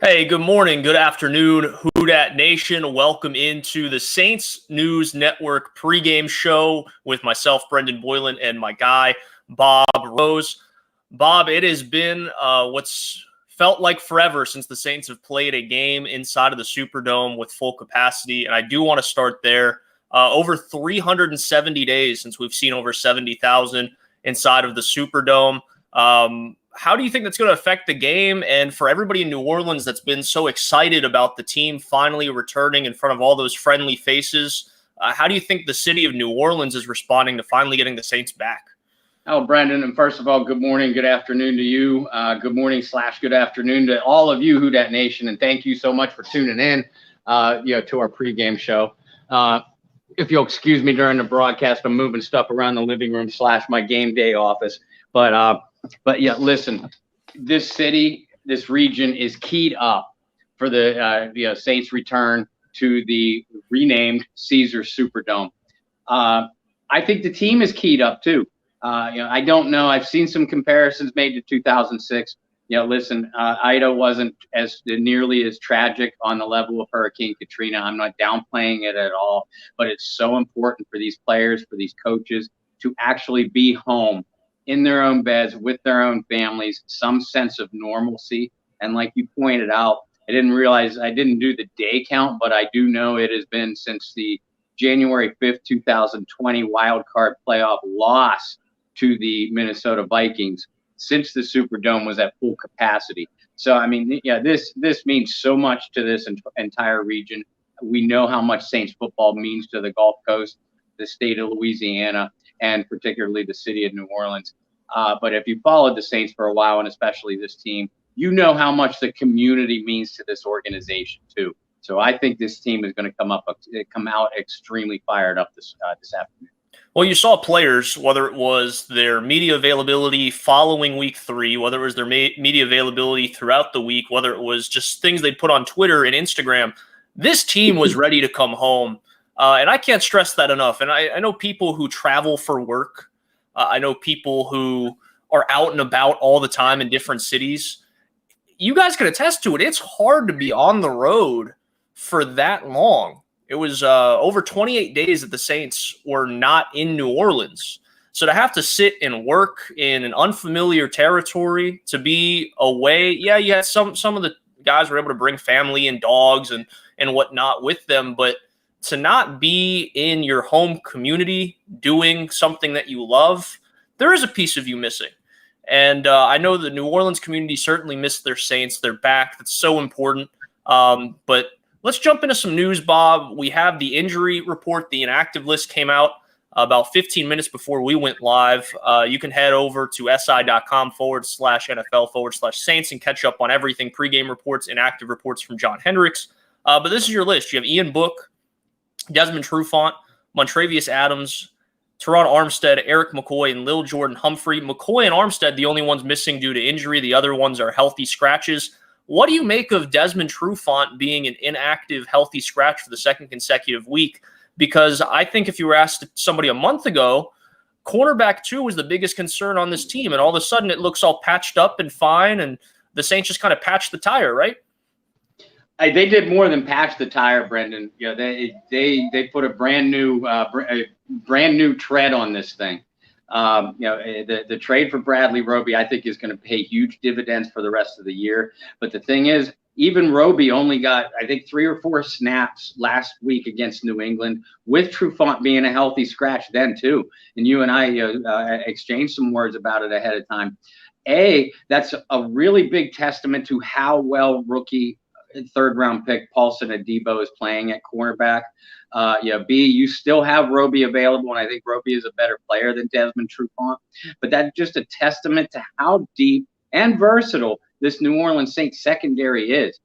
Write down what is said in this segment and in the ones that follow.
Hey, good morning, good afternoon, Who Dat Nation. Welcome into the Saints News Network pregame show with myself, Brendan Boylan, and my guy, Bob Rose. Bob, it has been what's felt like forever since the Saints have played a game inside of the Superdome with full capacity, and I do want to start there. Over 370 days since we've seen over 70,000 inside of the Superdome. How do you think that's going to affect the game? And for everybody in New Orleans that's been so excited about the team finally returning in front of all those friendly faces, how do you think the city of New Orleans is responding to finally getting the Saints back? Oh, Brendan, and first of all, good morning, good afternoon to you. Good morning / good afternoon to all of you, Who Dat Nation, and thank you so much for tuning in, to our pregame show. If you'll excuse me during the broadcast, I'm moving stuff around the living room / my game day office, But yeah, listen, this city, this region is keyed up for the Saints' return to the renamed Caesar Superdome. I think the team is keyed up too. I don't know. I've seen some comparisons made to 2006. Listen, Ida wasn't as nearly as tragic on the level of Hurricane Katrina. I'm not downplaying it at all, but it's so important for these players, for these coaches to actually be home in their own beds with their own families, some sense of normalcy. And like you pointed out, I didn't realize, I didn't do the day count, but I do know it has been since the January 5th, 2020 wild card playoff loss to the Minnesota Vikings since the Superdome was at full capacity. So, I mean, yeah, this means so much to this entire region. We know how much Saints football means to the Gulf Coast, the state of Louisiana, and particularly the city of New Orleans. But if you followed the Saints for a while, and especially this team, you know how much the community means to this organization too. So I think this team is going to come out extremely fired up this afternoon. Well, you saw players, whether it was their media availability following week 3, whether it was their media availability throughout the week, whether it was just things they put on Twitter and Instagram, this team was ready to come home. And I can't stress that enough. And I know people who travel for work. I know people who are out and about all the time in different cities. You guys can attest to it. It's hard to be on the road for that long. It was over 28 days that the Saints were not in New Orleans. So to have to sit and work in an unfamiliar territory, to be away, yeah, you had some of the guys were able to bring family and dogs and whatnot with them, but to not be in your home community doing something that you love, there is a piece of you missing. And I know the New Orleans community certainly missed their Saints. They're back. That's so important. But let's jump into some news, Bob. We have the injury report. The inactive list came out about 15 minutes before we went live. You can head over to si.com/NFL/Saints and catch up on everything, pregame reports, inactive reports from John Hendricks. But this is your list. You have Ian Book, Desmond Trufant, Montravius Adams, Teron Armstead, Eric McCoy, and Lil Jordan Humphrey. McCoy and Armstead, the only ones missing due to injury. The other ones are healthy scratches. What do you make of Desmond Trufant being an inactive, healthy scratch for the second consecutive week? Because I think if you were asked somebody a month ago, cornerback 2 was the biggest concern on this team, and all of a sudden it looks all patched up and fine, and the Saints just kind of patched the tire, right? They did more than patch the tire, Brendan. They put a brand new tread on this thing. The trade for Bradley Roby, I think, is going to pay huge dividends for the rest of the year. But the thing is, even Roby only got, I think, 3 or 4 snaps last week against New England, with Trufant being a healthy scratch then too. And you and I exchanged some words about it ahead of time. That's a really big testament to how well rookie third-round pick Paulson Adebo is playing at cornerback. B, you still have Roby available, and I think Roby is a better player than Desmond Trufant. But that's just a testament to how deep and versatile this New Orleans Saints secondary is.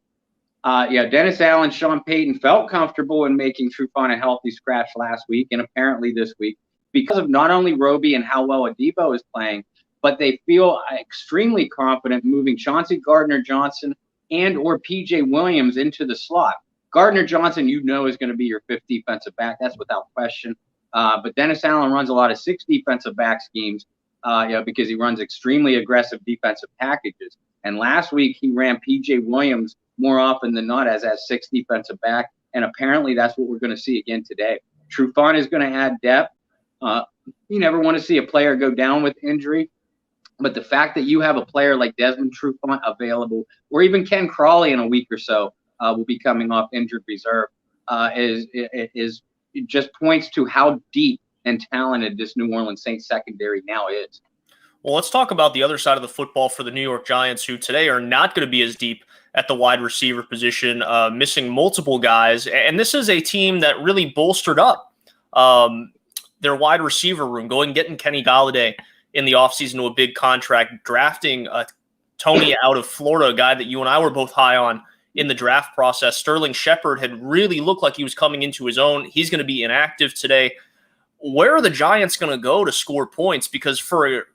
Dennis Allen, Sean Payton felt comfortable in making Trufant a healthy scratch last week and apparently this week because of not only Roby and how well Adebo is playing, but they feel extremely confident moving Chauncey Gardner-Johnson and or P.J. Williams into the slot. Gardner-Johnson, is going to be your 5th defensive back. That's without question. But Dennis Allen runs a lot of 6 defensive back schemes because he runs extremely aggressive defensive packages. And last week he ran P.J. Williams more often than not as that sixth defensive back, and apparently that's what we're going to see again today. Trufant is going to add depth. You never want to see a player go down with injury, but the fact that you have a player like Desmond Trufant available, or even Ken Crawley in a week or so will be coming off injured reserve, it just points to how deep and talented this New Orleans Saints secondary now is. Well, let's talk about the other side of the football for the New York Giants, who today are not going to be as deep at the wide receiver position, missing multiple guys. And this is a team that really bolstered up their wide receiver room, getting Kenny Gallaudet in the offseason to a big contract, drafting Tony out of Florida, a guy that you and I were both high on in the draft process. Sterling Shepard had really looked like he was coming into his own. He's going to be inactive today. Where are the Giants going to go to score points? Because for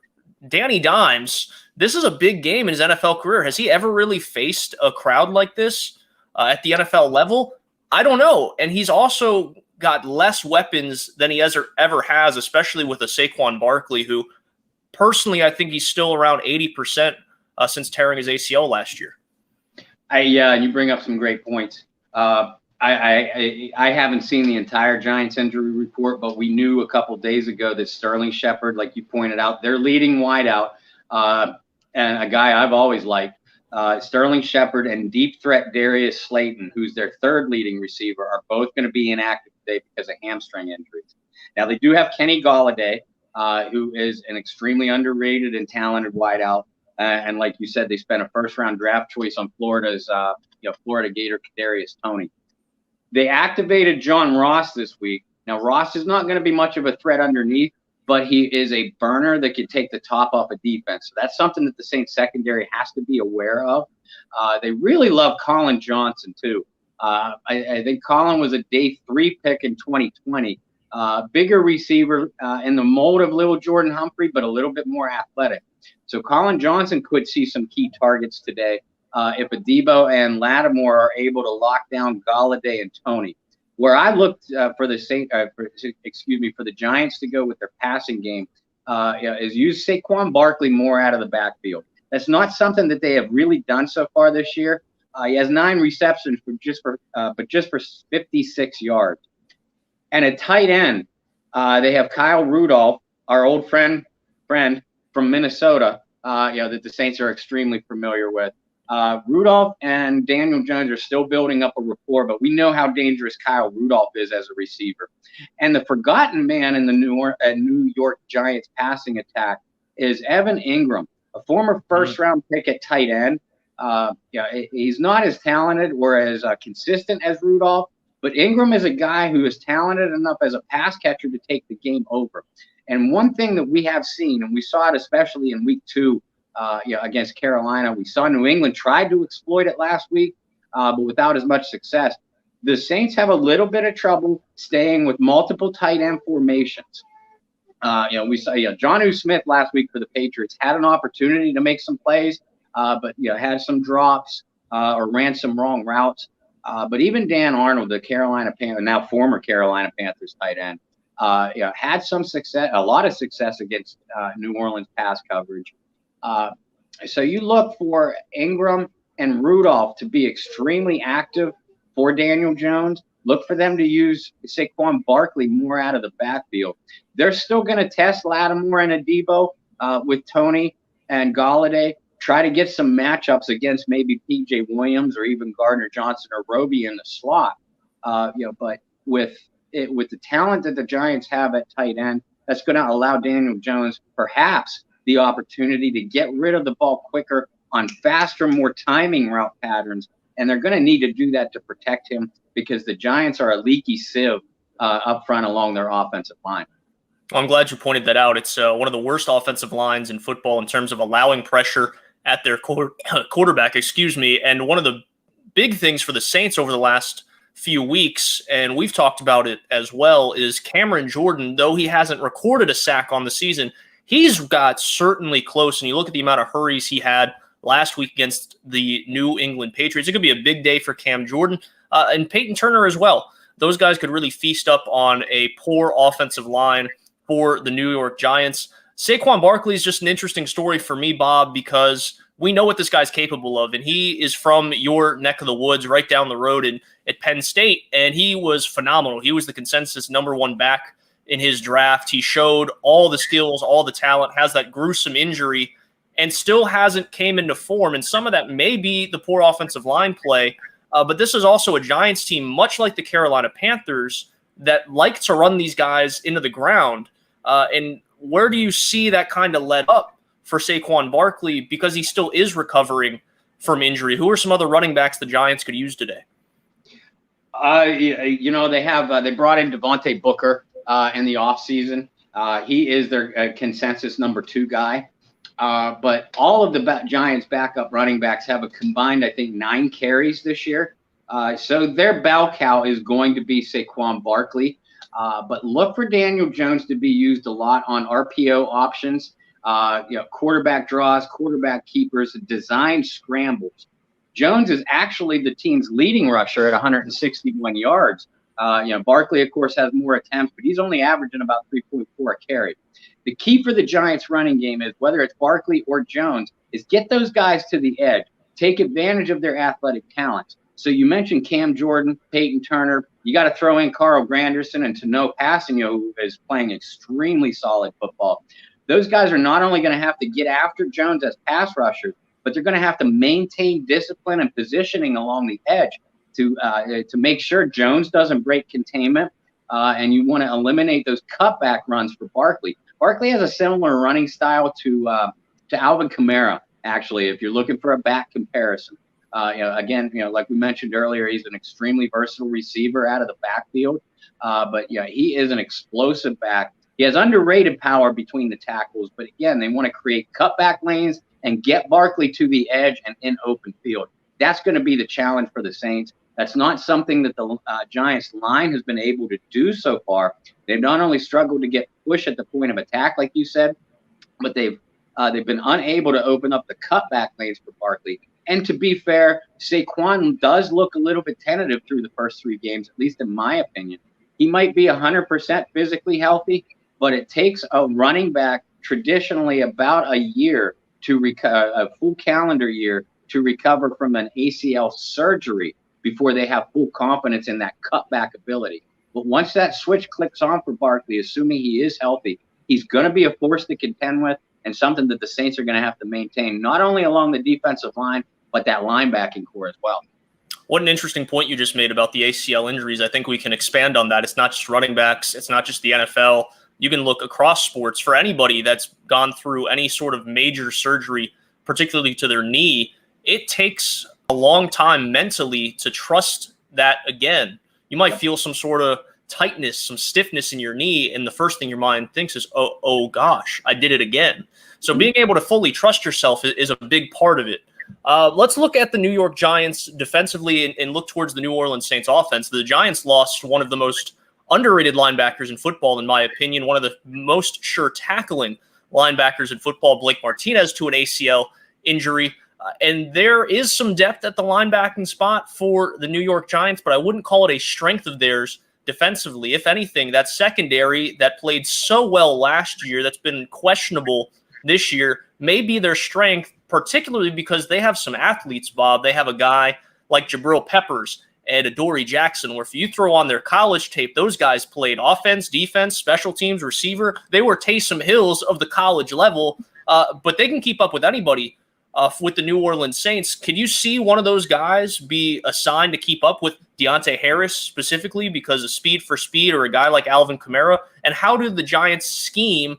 Danny Dimes, this is a big game in his NFL career. Has he ever really faced a crowd like this at the NFL level? I don't know. And he's also got less weapons than he ever has, especially with a Saquon Barkley, who personally I think he's still around 80% since tearing his ACL last year. And you bring up some great points. I haven't seen the entire Giants injury report, but we knew a couple days ago that Sterling Shepard, like you pointed out, their leading wideout, and a guy I've always liked, Sterling Shepard and deep threat Darius Slayton, who's their third leading receiver, are both going to be inactive today because of hamstring injuries. Now, they do have Kenny Gallaudet, who is an extremely underrated and talented wideout. And like you said, they spent a first-round draft choice on Florida's, Florida Gator Kadarius Toney. They activated John Ross this week. Now, Ross is not going to be much of a threat underneath, but he is a burner that could take the top off a defense. So that's something that the Saints secondary has to be aware of. They really love Colin Johnson, too. I think Colin was a day 3 pick in 2020. Bigger receiver in the mold of little Jordan Humphrey, but a little bit more athletic. So Colin Johnson could see some key targets today if Adebo and Lattimore are able to lock down Gallaudet and Toney. Where I looked for the Giants to go with their passing game is use Saquon Barkley more out of the backfield. That's not something that they have really done so far this year. He has 9 receptions but just for 56 yards. And at tight end, they have Kyle Rudolph, our old friend from Minnesota, that the Saints are extremely familiar with. Rudolph and Daniel Jones are still building up a rapport, but we know how dangerous Kyle Rudolph is as a receiver. And the forgotten man in the New York Giants passing attack is Evan Ingram, a former first-round pick at tight end. He's not as talented or as consistent as Rudolph, but Ingram is a guy who is talented enough as a pass catcher to take the game over. And one thing that we have seen, and we saw it especially in week 2, against Carolina, we saw New England tried to exploit it last week, but without as much success. The Saints have a little bit of trouble staying with multiple tight end formations. We saw Jonnu Smith last week for the Patriots had an opportunity to make some plays, but had some drops or ran some wrong routes. But even Dan Arnold, the now former Carolina Panthers tight end, had some success, a lot of success against New Orleans pass coverage. So you look for Ingram and Rudolph to be extremely active for Daniel Jones. Look for them to use Saquon Barkley more out of the backfield. They're still going to test Lattimore and Adebo with Toney and Gallaudet. Try to get some matchups against maybe P.J. Williams or even Gardner Johnson or Roby in the slot. But with the talent that the Giants have at tight end, that's going to allow Daniel Jones perhaps the opportunity to get rid of the ball quicker on faster, more timing route patterns. And they're going to need to do that to protect him because the Giants are a leaky sieve up front along their offensive line. Well, I'm glad you pointed that out. It's one of the worst offensive lines in football in terms of allowing pressure at their quarterback, And one of the big things for the Saints over the last few weeks, and we've talked about it as well, is Cameron Jordan. Though he hasn't recorded a sack on the season, he's got certainly close. And you look at the amount of hurries he had last week against the New England Patriots. It could be a big day for Cam Jordan and Peyton Turner as well. Those guys could really feast up on a poor offensive line for the New York Giants. Saquon Barkley is just an interesting story for me, Bob, because we know what this guy's capable of. And he is from your neck of the woods right down the road at Penn State, and he was phenomenal. He was the consensus #1 back in his draft. He showed all the skills, all the talent, has that gruesome injury, and still hasn't came into form. And some of that may be the poor offensive line play, but this is also a Giants team, much like the Carolina Panthers, that like to run these guys into the ground. And where do you see that kind of let up for Saquon Barkley, because he still is recovering from injury? Who are some other running backs the Giants could use today? They brought in Devontae Booker in the offseason. He is their consensus #2 guy. But all of the Giants backup running backs have a combined, I think, 9 carries this year. So their bell cow is going to be Saquon Barkley. But look for Daniel Jones to be used a lot on RPO options. Quarterback draws, quarterback keepers, design scrambles. Jones is actually the team's leading rusher at 161 yards. Barkley, of course, has more attempts, but he's only averaging about 3.4 a carry. The key for the Giants running game is, whether it's Barkley or Jones, is get those guys to the edge, take advantage of their athletic talents. So you mentioned Cam Jordan, Peyton Turner. You got to throw in Carl Granderson and Tano Passanio, who is playing extremely solid football. Those guys are not only going to have to get after Jones as pass rushers, but they're going to have to maintain discipline and positioning along the edge to make sure Jones doesn't break containment. And you want to eliminate those cutback runs for Barkley. Barkley has a similar running style to Alvin Kamara, actually, if you're looking for a back comparison. Like we mentioned earlier, he's an extremely versatile receiver out of the backfield. But he is an explosive back. He has underrated power between the tackles, but again, they want to create cutback lanes and get Barkley to the edge and in open field. That's going to be the challenge for the Saints. That's not something that the Giants line has been able to do so far. They've not only struggled to get push at the point of attack, like you said, but they've been unable to open up the cutback lanes for Barkley. And to be fair, Saquon does look a little bit tentative through the first 3 games, at least in my opinion. He might be 100% physically healthy, but it takes a running back traditionally about a year to a full calendar year to recover from an ACL surgery before they have full confidence in that cutback ability. But once that switch clicks on for Barkley, assuming he is healthy, he's going to be a force to contend with, and something that the Saints are going to have to maintain, not only along the defensive line, but that linebacking core as well. What an interesting point you just made about the ACL injuries. I think we can expand on that. It's not just running backs. It's not just the NFL. You can look across sports for anybody that's gone through any sort of major surgery, particularly to their knee. It takes a long time mentally to trust that again. You might feel some sort of tightness, some stiffness in your knee, and the first thing your mind thinks is, oh gosh, I did it again. So being able to fully trust yourself is a big part of it. Let's look at the New York Giants defensively and look towards the New Orleans Saints offense. The Giants lost one of the most underrated linebackers in football, in my opinion, one of the most sure tackling linebackers in football, Blake Martinez, to an ACL injury. And there is some depth at the linebacking spot for the New York Giants, but I wouldn't call it a strength of theirs defensively. If anything, that secondary that played so well last year, that's been questionable this year, may be their strength, particularly because they have some athletes, Bob. They have a guy like Jabril Peppers and Adoree Jackson, where if you throw on their college tape, those guys played offense, defense, special teams, receiver. They were Taysom Hills of the college level, but they can keep up with anybody with the New Orleans Saints. Can you see one of those guys be assigned to keep up with Deontay Harris specifically because of speed for speed, or a guy like Alvin Kamara? And how did the Giants scheme,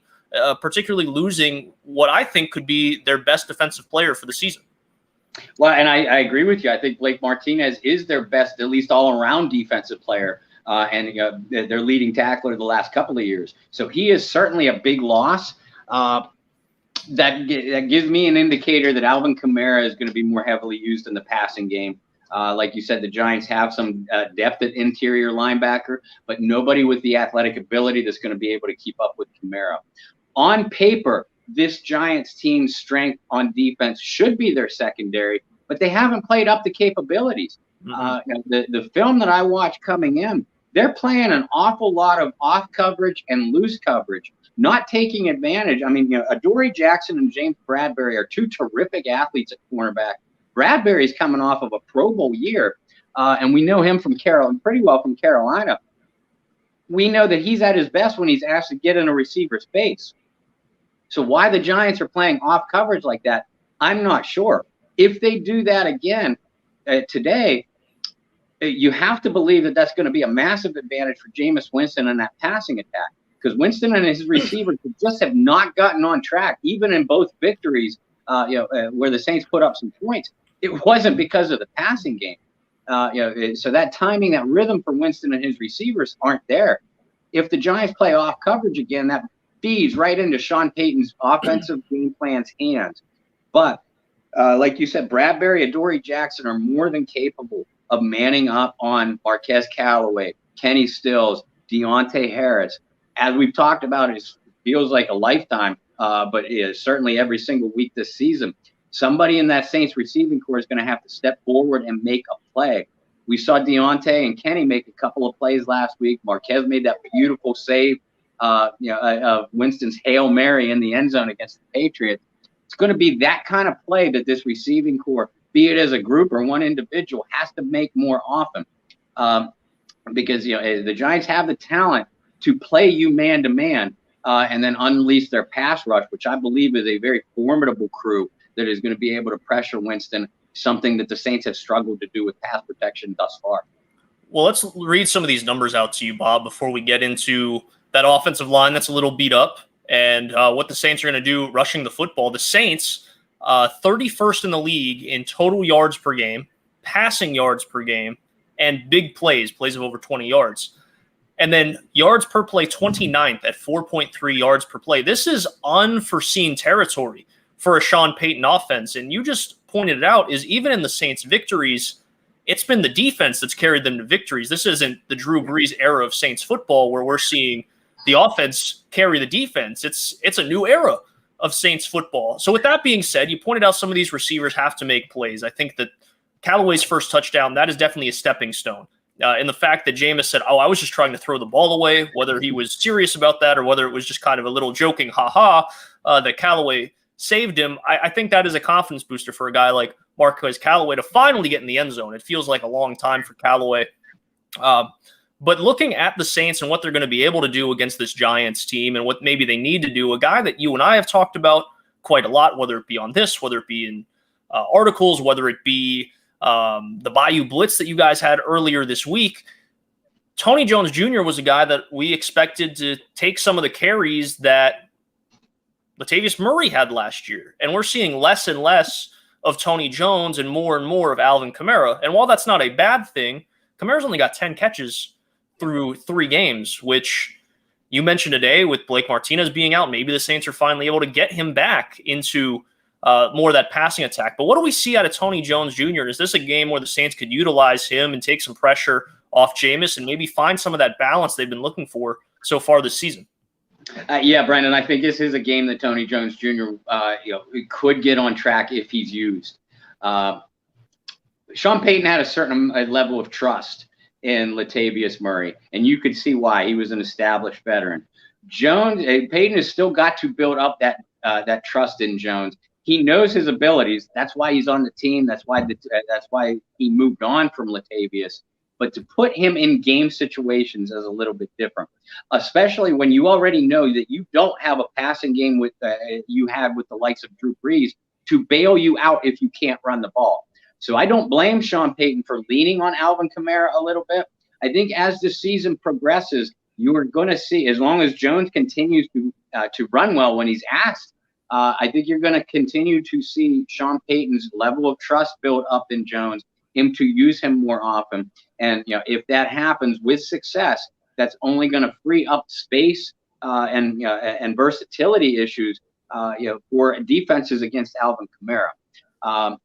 particularly losing what I think could be their best defensive player for the season? Well, and I agree with you. I think Blake Martinez is their best, at least all-around defensive player, and their leading tackler the last couple of years. So he is certainly a big loss. That gives me an indicator that Alvin Kamara is going to be more heavily used in the passing game. Like you said, the Giants have some depth at interior linebacker, but nobody with the athletic ability that's going to be able to keep up with Kamara. On paper, this Giants team's strength on defense should be their secondary, but they haven't played up the capabilities. The film that I watched coming in, they're playing an awful lot of off coverage and loose coverage. not taking advantage. I mean, Adoree Jackson and James Bradbury are two terrific athletes at cornerback. Bradbury's coming off of a Pro Bowl year, and we know him from pretty well from Carolina. We know that he's at his best when he's asked to get in a receiver's face. So why the Giants are playing off coverage like that, I'm not sure. If they do that again today, you have to believe that that's going to be a massive advantage for Jameis Winston in that passing attack, because Winston and his receivers just have not gotten on track, even in both victories, where the Saints put up some points. It wasn't because of the passing game. So that timing, that rhythm for Winston and his receivers aren't there. If the Giants play off coverage again, that feeds right into Sean Payton's offensive game plan's hands. But like you said, Bradbury, Adoree Jackson are more than capable of manning up on Marquez Callaway, Kenny Stills, Deontay Harris. As we've talked about, it feels like a lifetime, but it is certainly every single week this season. Somebody in that Saints receiving corps is going to have to step forward and make a play. We saw Deontay and Kenny make a couple of plays last week. Marquez made that beautiful save, of Winston's Hail Mary in the end zone against the Patriots. It's going to be that kind of play that this receiving corps, be it as a group or one individual, has to make more often, because the Giants have the talent to play you man to man, and then unleash their pass rush, which I believe is a very formidable crew that is going to be able to pressure Winston, something that the Saints have struggled to do with pass protection thus far. Well, let's read some of these numbers out to you, Bob, before we get into that offensive line that's a little beat up and what the Saints are going to do rushing the football. The Saints, 31st in the league in total yards per game, passing yards per game, and big plays of over 20 yards. And then yards per play, 29th at 4.3 yards per play. This is unforeseen territory for a Sean Payton offense. And you just pointed it out, is even in the Saints' victories, it's been the defense that's carried them to victories. This isn't the Drew Brees era of Saints football where we're seeing the offense carry the defense. It's a new era of Saints football. So with that being said, you pointed out some of these receivers have to make plays. I think that Callaway's first touchdown, that is definitely a stepping stone. And the fact that Jameis said, I was just trying to throw the ball away, whether he was serious about that or whether it was just kind of a little joking ha-ha that Callaway saved him, I think that is a confidence booster for a guy like Marquez Callaway to finally get in the end zone. It feels like a long time for Callaway. But looking at the Saints and what they're going to be able to do against this Giants team and what maybe they need to do, a guy that you and I have talked about quite a lot, whether it be on this, whether it be in articles, whether it be the Bayou Blitz that you guys had earlier this week, Tony Jones Jr. was a guy that we expected to take some of the carries that Latavius Murray had last year. And we're seeing less and less of Tony Jones and more of Alvin Kamara. And while that's not a bad thing, Kamara's only got 10 catches through 3 games, which you mentioned today with Blake Martinez being out. Maybe the Saints are finally able to get him back into more of that passing attack. But what do we see out of Tony Jones Jr.? Is this a game where the Saints could utilize him and take some pressure off Jameis and maybe find some of that balance they've been looking for so far this season? Yeah, Brandon, I think this is a game that Tony Jones Jr. Could get on track if he's used. Sean Payton had a certain level of trust in Latavius Murray, and you could see why. He was an established veteran. Payton has still got to build up that trust in Jones. He knows his abilities. That's why he's on the team. That's why he moved on from Latavius. But to put him in game situations is a little bit different, especially when you already know that you don't have a passing game with you had with the likes of Drew Brees to bail you out if you can't run the ball. So I don't blame Sean Payton for leaning on Alvin Kamara a little bit. I think as the season progresses, you are going to see, as long as Jones continues to run well when he's asked, I think you're going to continue to see Sean Payton's level of trust build up in Jones, him to use him more often. And if that happens with success, that's only going to free up space and versatility issues for defenses against Alvin Kamara.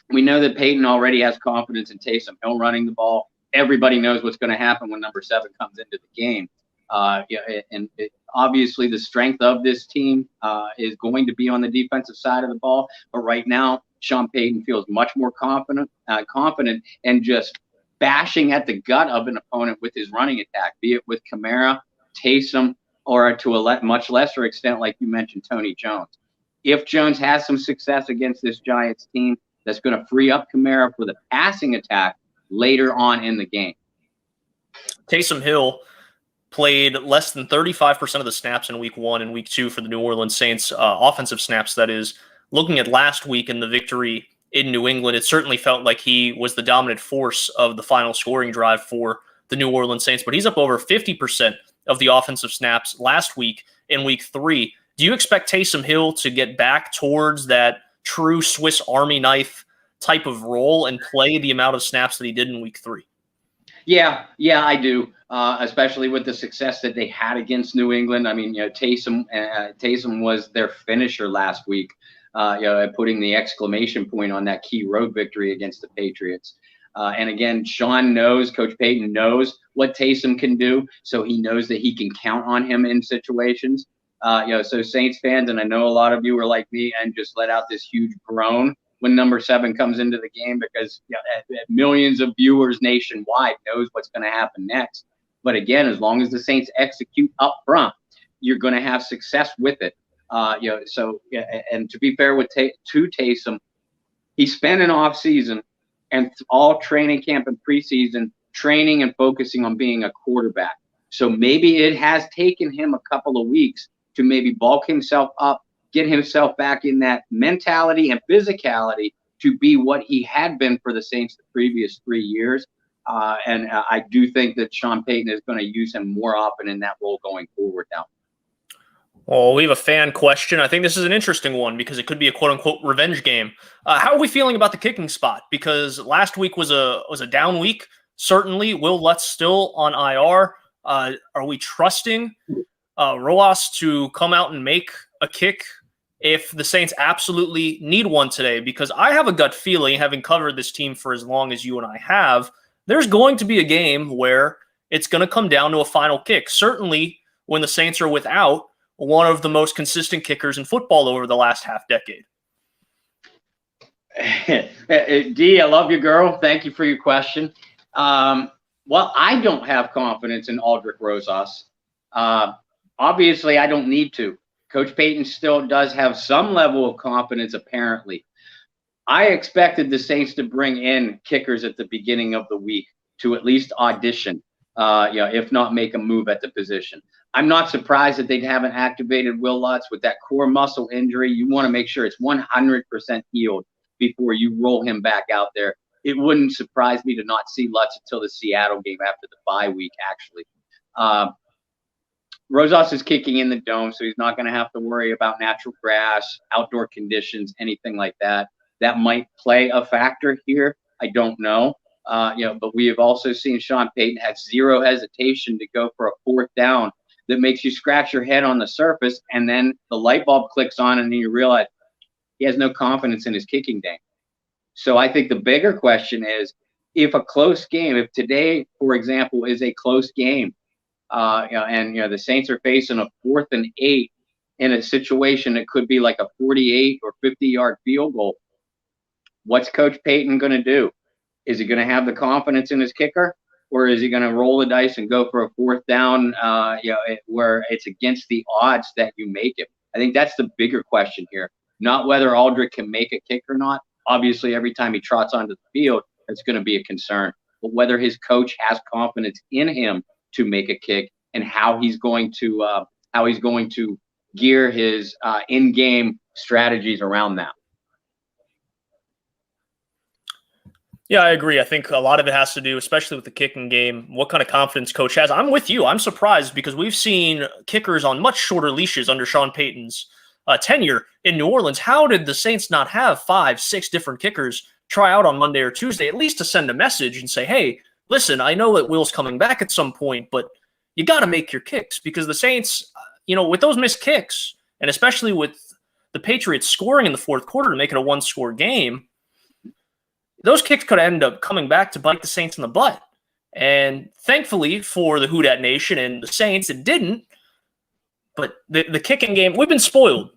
We know that Payton already has confidence in Taysom Hill running the ball. Everybody knows what's going to happen when number 7 comes into the game. Obviously, the strength of this team is going to be on the defensive side of the ball. But right now, Sean Payton feels much more confident and just bashing at the gut of an opponent with his running attack, be it with Kamara, Taysom, or to a much lesser extent, like you mentioned, Tony Jones. If Jones has some success against this Giants team, that's going to free up Kamara for the passing attack later on in the game. Taysom Hill played less than 35% of the snaps in week 1 and week 2 for the New Orleans Saints, offensive snaps, that is. Looking at last week in the victory in New England, it certainly felt like he was the dominant force of the final scoring drive for the New Orleans Saints, but he's up over 50% of the offensive snaps last week in week 3. Do you expect Taysom Hill to get back towards that true Swiss Army knife type of role and play the amount of snaps that he did in week 3? Yeah, I do. Especially with the success that they had against New England. I mean, Taysom was their finisher last week. Putting the exclamation point on that key road victory against the Patriots. And again, Coach Payton knows what Taysom can do, so he knows that he can count on him in situations. So Saints fans, and I know a lot of you are like me and just let out this huge groan when number 7 comes into the game, because millions of viewers nationwide knows what's going to happen next. But again, as long as the Saints execute up front, you're going to have success with it. And to be fair to Taysom, he spent an off season and all training camp and preseason training and focusing on being a quarterback. So maybe it has taken him a couple of weeks to maybe bulk himself up, get himself back in that mentality and physicality to be what he had been for the Saints the previous 3 years. And I do think that Sean Payton is going to use him more often in that role going forward now. Well, we have a fan question. I think this is an interesting one because it could be a quote-unquote revenge game. How are we feeling about the kicking spot? Because last week was a down week. Certainly, Will Lutz still on IR. Are we trusting Rojas to come out and make a kick if the Saints absolutely need one today? Because I have a gut feeling, having covered this team for as long as you and I have, there's going to be a game where it's going to come down to a final kick. Certainly, when the Saints are without one of the most consistent kickers in football over the last half decade. D, I love you, girl. Thank you for your question. Well, I don't have confidence in Aldrick Rosas. Obviously, I don't need to. Coach Payton still does have some level of confidence, apparently. I expected the Saints to bring in kickers at the beginning of the week to at least audition, if not make a move at the position. I'm not surprised that they haven't activated Will Lutz with that core muscle injury. You want to make sure it's 100% healed before you roll him back out there. It wouldn't surprise me to not see Lutz until the Seattle game after the bye week, actually. Rosas is kicking in the dome, so he's not going to have to worry about natural grass, outdoor conditions, anything like that. That might play a factor here. I don't know. But we have also seen Sean Payton have zero hesitation to go for a 4th down that makes you scratch your head on the surface, and then the light bulb clicks on, and then you realize he has no confidence in his kicking game. So I think the bigger question is, if a close game, if today, for example, is a close game, the Saints are facing a 4th and 8 in a situation that could be like a 48 or 50-yard field goal, what's Coach Payton going to do? Is he going to have the confidence in his kicker, or is he going to roll the dice and go for a 4th down, where it's against the odds that you make it? I think that's the bigger question here, not whether Aldrick can make a kick or not. Obviously, every time he trots onto the field, it's going to be a concern. But whether his coach has confidence in him to make a kick, and how he's going to gear his in-game strategies around that. Yeah, I agree. I think a lot of it has to do, especially with the kicking game, what kind of confidence coach has. I'm with you. I'm surprised because we've seen kickers on much shorter leashes under Sean Payton's tenure in New Orleans. How did the Saints not have 5-6 different kickers try out on Monday or Tuesday, at least to send a message and say, hey, listen, I know that Will's coming back at some point, but you got to make your kicks, because the Saints, with those missed kicks, and especially with the Patriots scoring in the 4th quarter to make it a 1-score game, those kicks could end up coming back to bite the Saints in the butt. And thankfully for the Who Dat Nation and the Saints, it didn't. But the kicking game, we've been spoiled.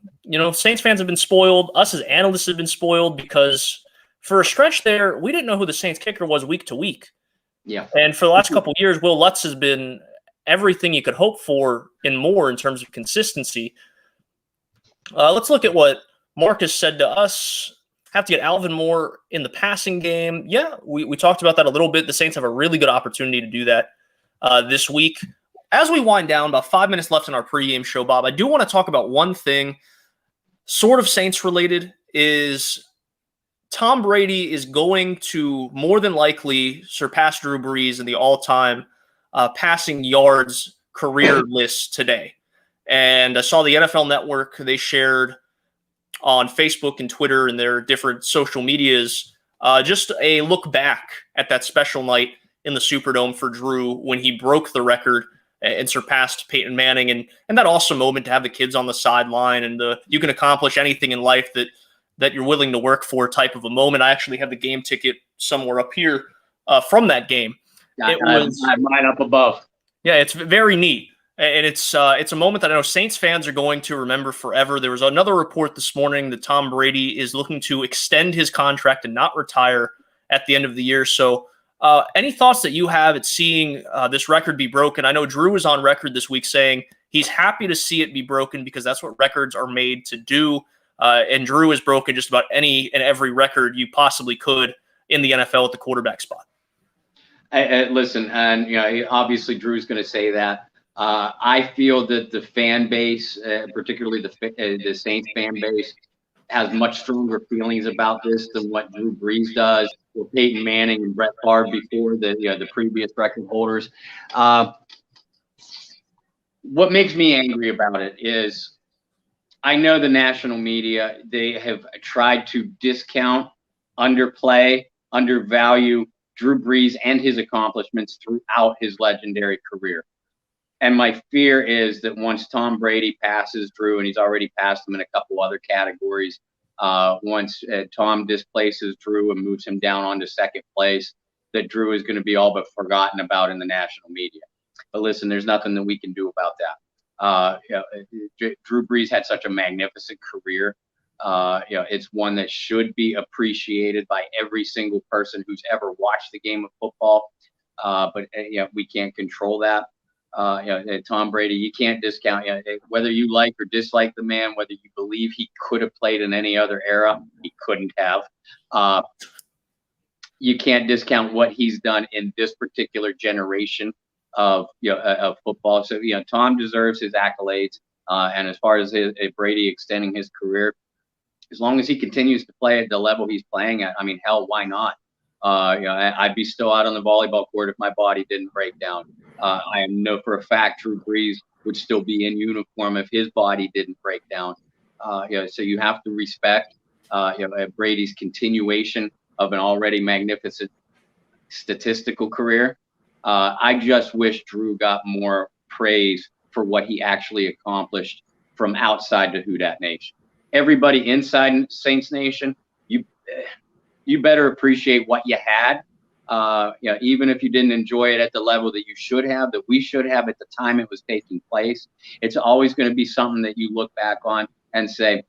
Saints fans have been spoiled. Us as analysts have been spoiled, because for a stretch there, we didn't know who the Saints kicker was week to week. Yeah. And for the last couple of years, Will Lutz has been everything you could hope for and more in terms of consistency. Let's look at what Marcus said to us. Have to get Alvin more in the passing game. Yeah, we talked about that a little bit. The Saints have a really good opportunity to do that this week. As we wind down, about 5 minutes left in our pregame show, Bob, I do want to talk about one thing, sort of Saints related, is Tom Brady is going to more than likely surpass Drew Brees in the all-time passing yards career list today. And I saw the NFL Network, they shared on Facebook and Twitter and their different social medias just a look back at that special night in the Superdome for Drew when he broke the record and surpassed Peyton Manning, and that awesome moment to have the kids on the sideline and you can accomplish anything in life that you're willing to work for type of a moment. I actually have the game ticket somewhere up here from that game. I have mine up above. Yeah, it's very neat. And it's a moment that I know Saints fans are going to remember forever. There was another report this morning that Tom Brady is looking to extend his contract and not retire at the end of the year. So any thoughts that you have at seeing this record be broken? I know Drew is on record this week saying he's happy to see it be broken because that's what records are made to do. And Drew has broken just about any and every record you possibly could in the NFL at the quarterback spot. Listen, and obviously Drew's going to say that. I feel that the fan base, particularly the Saints fan base, has much stronger feelings about this than what Drew Brees does, or Peyton Manning and Brett Favre before the previous record holders. What makes me angry about it is I know the national media, they have tried to discount, underplay, undervalue Drew Brees and his accomplishments throughout his legendary career. And my fear is that once Tom Brady passes Drew, and he's already passed him in a couple other categories, once Tom displaces Drew and moves him down onto second place, that Drew is going to be all but forgotten about in the national media. But listen, there's nothing that we can do about that. Drew Brees had such a magnificent career. It's one that should be appreciated by every single person who's ever watched the game of football. But we can't control that. Tom Brady, you can't discount whether you like or dislike the man, whether you believe he could have played in any other era, he couldn't have. You can't discount what he's done in this particular generation of football. So Tom deserves his accolades. And as far as Brady extending his career, as long as he continues to play at the level he's playing at, I mean, hell, why not? I'd be still out on the volleyball court if my body didn't break down. I know for a fact Drew Brees would still be in uniform if his body didn't break down. So you have to respect Brady's continuation of an already magnificent statistical career. I just wish Drew got more praise for what he actually accomplished from outside the Who Dat Nation. Everybody inside Saints Nation, you better appreciate what you had. Even if you didn't enjoy it at the level that you should have, that we should have at the time it was taking place, it's always going to be something that you look back on and say,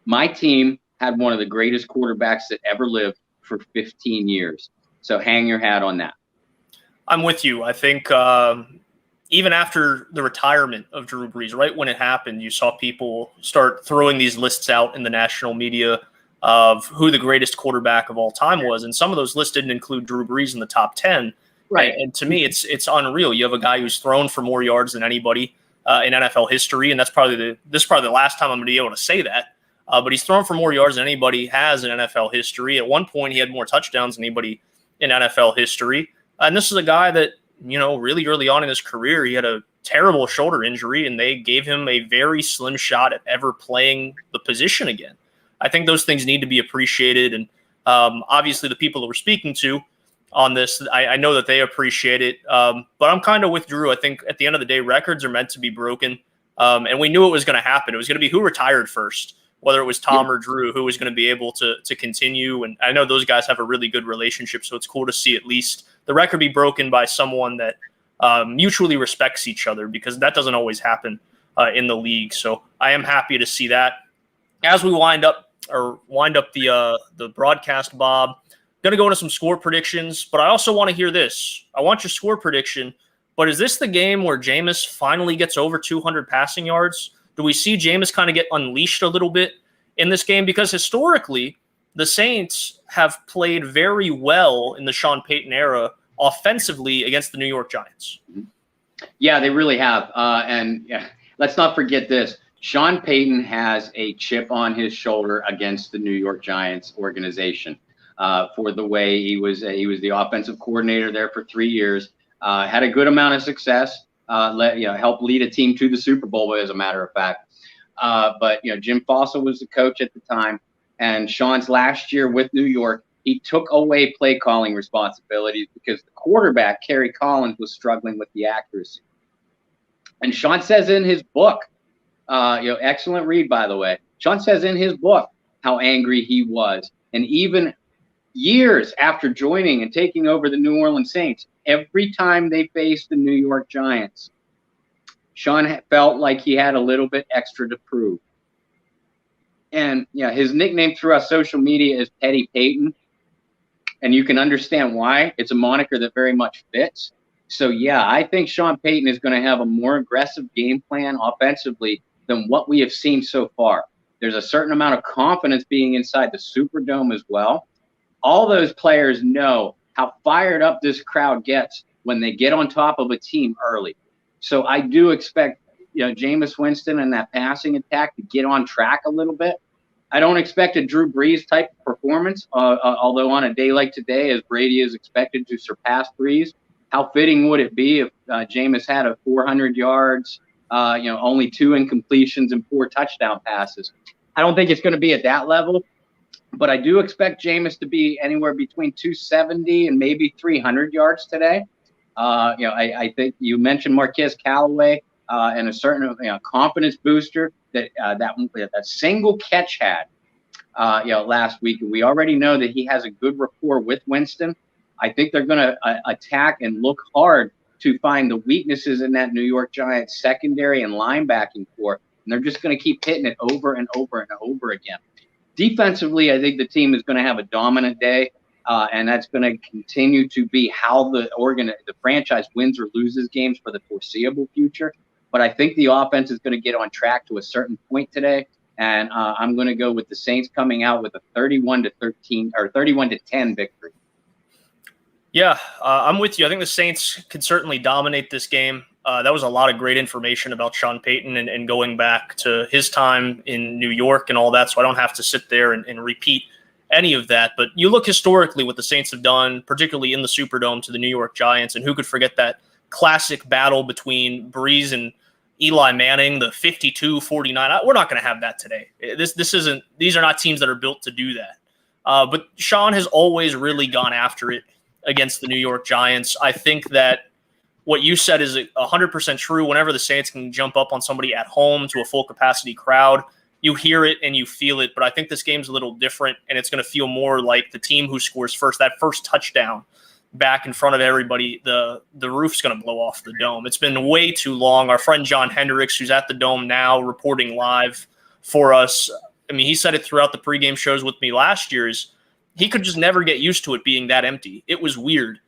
my team had one of the greatest quarterbacks that ever lived for 15 years. So hang your hat on that. I'm with you. I think even after the retirement of Drew Brees, right when it happened, you saw people start throwing these lists out in the national media of who the greatest quarterback of all time was. And some of those lists didn't include Drew Brees in the top 10. Right. And to me, it's unreal. You have a guy who's thrown for more yards than anybody in NFL history. And this is probably the last time I'm going to be able to say that. But he's thrown for more yards than anybody has in NFL history. At one point, he had more touchdowns than anybody in NFL history. And this is a guy that, really early on in his career, he had a terrible shoulder injury, and they gave him a very slim shot at ever playing the position again. I think those things need to be appreciated. And obviously the people that we're speaking to on this, I know that they appreciate it. But I'm kind of with Drew. I think at the end of the day, records are meant to be broken. And we knew it was going to happen. It was going to be who retired first, whether it was Tom or Drew, who was going to be able to continue. And I know those guys have a really good relationship. So it's cool to see at least the record be broken by someone that mutually respects each other, because that doesn't always happen in the league. So I am happy to see that. As we wind up the broadcast, Bob, going to go into some score predictions, but I also want to hear this. I want your score prediction But is this the game where Jameis finally gets over 200 passing yards? Do we see Jameis kind of get unleashed a little bit in this game? Because historically, the Saints have played very well in the Sean Payton era offensively against the New York Giants. Yeah, they really have. And let's not forget this. Sean Payton has a chip on his shoulder against the New York Giants organization for the way he was the offensive coordinator there for 3 years. Had a good amount of success, helped lead a team to the Super Bowl, as a matter of fact. But Jim Fossil was the coach at the time, and Sean's last year with New York, he took away play calling responsibilities because the quarterback, Kerry Collins, was struggling with the accuracy. And Sean says in his book, excellent read, by the way. Sean says in his book how angry he was, and even years after joining and taking over the New Orleans Saints, every time they faced the New York Giants, Sean felt like he had a little bit extra to prove. And his nickname throughout social media is Petty Payton, and you can understand why. It's a moniker that very much fits. So I think Sean Payton is going to have a more aggressive game plan offensively than what we have seen so far. There's a certain amount of confidence being inside the Superdome as well. All those players know how fired up this crowd gets when they get on top of a team early. So I do expect, Jameis Winston and that passing attack to get on track a little bit. I don't expect a Drew Brees type performance, although on a day like today, as Brady is expected to surpass Brees, how fitting would it be if Jameis had a 400 yards, only 2 incompletions and 4 touchdown passes? I don't think it's going to be at that level. But I do expect Jameis to be anywhere between 270 and maybe 300 yards today. I think you mentioned Marquez Callaway and a certain confidence booster that single catch had last week. We already know that he has a good rapport with Winston. I think they're going to attack and look hard to find the weaknesses in that New York Giants secondary and linebacking core, and they're just going to keep hitting it over and over and over again. Defensively, I think the team is going to have a dominant day, and that's going to continue to be how the franchise wins or loses games for the foreseeable future. But I think the offense is going to get on track to a certain point today, and I'm going to go with the Saints coming out with a 31-13 or 31-10 victory. Yeah, I'm with you. I think the Saints can certainly dominate this game. That was a lot of great information about Sean Payton and going back to his time in New York and all that, so I don't have to sit there and repeat any of that. But you look historically what the Saints have done, particularly in the Superdome, to the New York Giants, and who could forget that classic battle between Brees and Eli Manning, the 52-49. We're not going to have that today. These are not teams that are built to do that. But Sean has always really gone after it against the New York Giants. I think that what you said is 100% true. Whenever the Saints can jump up on somebody at home to a full capacity crowd, you hear it and you feel it. But I think this game's a little different, and it's going to feel more like the team who scores first, that first touchdown back in front of everybody, the roof's going to blow off the dome. It's been way too long. Our friend John Hendricks, who's at the Dome now reporting live for us, I mean, he said it throughout the pregame shows with me last year, is he could just never get used to it being that empty. It was weird.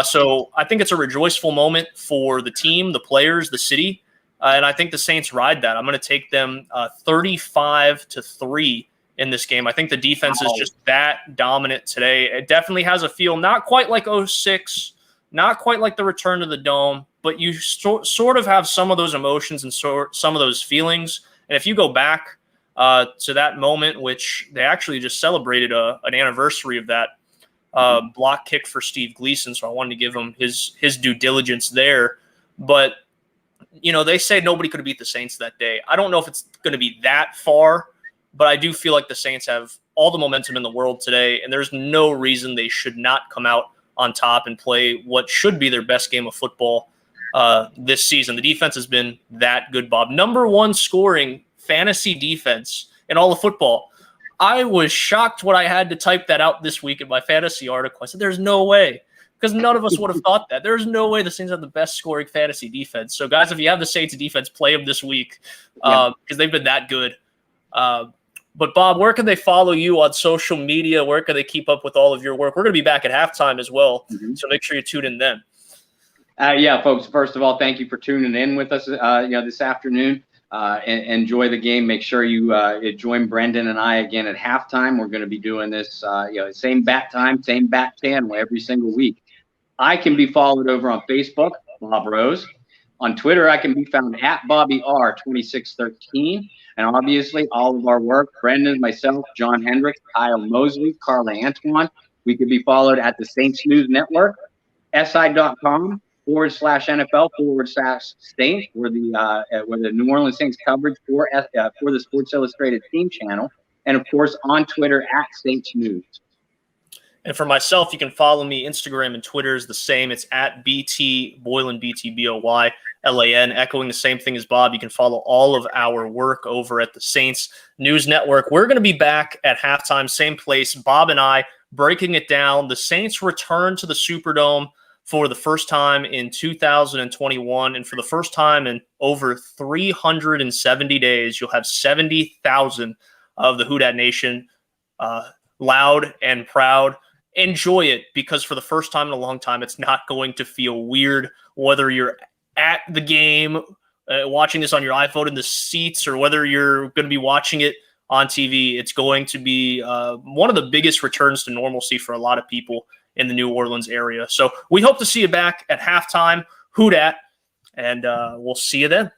So I think it's a rejoiceful moment for the team, the players, the city, and I think the Saints ride that. I'm going to take them 35-3 in this game. I think the defense is just that dominant today. It definitely has a feel, not quite like 06, not quite like the return to the Dome, but you sort of have some of those emotions and some of those feelings. And if you go back to that moment, which they actually just celebrated an anniversary of that block kick for Steve Gleason, so I wanted to give him his due diligence there. But, they say nobody could have beat the Saints that day. I don't know if it's going to be that far, but I do feel like the Saints have all the momentum in the world today, and there's no reason they should not come out on top and play what should be their best game of football this season. The defense has been that good, Bob. Number 1 scoring fantasy defense in all of football. I was shocked when I had to type that out this week in my fantasy article. I said, there's no way, because none of us would have thought that. There's no way the Saints have the best scoring fantasy defense. So, guys, if you have the Saints defense, play them this week because they've been that good. But, Bob, where can they follow you on social media? Where can they keep up with all of your work? We're going to be back at halftime as well, so make sure you tune in then. Yeah, folks, first of all, thank you for tuning in with us, this afternoon. Enjoy the game. Make sure you join Brendan and I again at halftime. We're going to be doing this, same bat time, same bat channel every single week. I can be followed over on Facebook, Bob Rose. On Twitter, I can be found at BobbyR2613. And obviously, all of our work, Brendan, myself, John Hendricks, Kyle Mosley, Carla Antoine, we can be followed at the Saints News Network, SI.com/NFL/Saints, where the New Orleans Saints coverage for the Sports Illustrated team channel, and of course on Twitter at Saints News. And for myself, you can follow me. Instagram and Twitter is the same. It's at BT Boylan, BTBOYLAN, echoing the same thing as Bob. You can follow all of our work over at the Saints News Network. We're going to be back at halftime, same place. Bob and I breaking it down. The Saints return to the Superdome for the first time in 2021, and for the first time in over 370 days, you'll have 70,000 of the Who Dat Nation loud and proud. Enjoy it, because for the first time in a long time, it's not going to feel weird, whether you're at the game, watching this on your iPhone in the seats, or whether you're going to be watching it on TV. It's going to be one of the biggest returns to normalcy for a lot of people in the New Orleans area. So we hope to see you back at halftime. Who Dat, and we'll see you then.